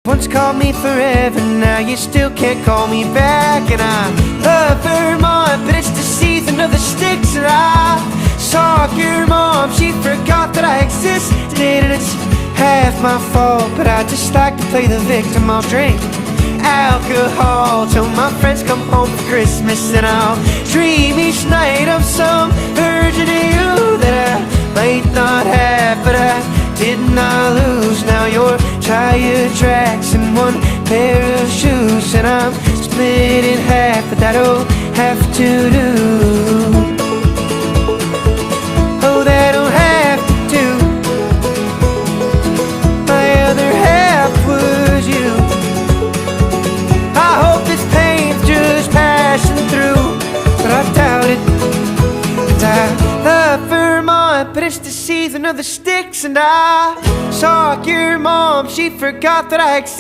Once called me forever, now you still can't call me back. And I love Vermont, but it's the season of the sticks. And I saw your mom, she forgot that I existed. And it's half my fault, but I just like to play the victim. I'll drink alcohol till my friends come home for Christmas. And I'll dream each night of some version of you that I might not have, but I did not lose. Now you're tire tracks and one pair of shoes, and I'm split in half, but that'll have to do. Oh, that'll have to do. My other half was you. I hope this pain's just passing through, but I doubt it. And I love Vermont, but it's the season of the sticks. And I saw your mom, she forgot that I existed.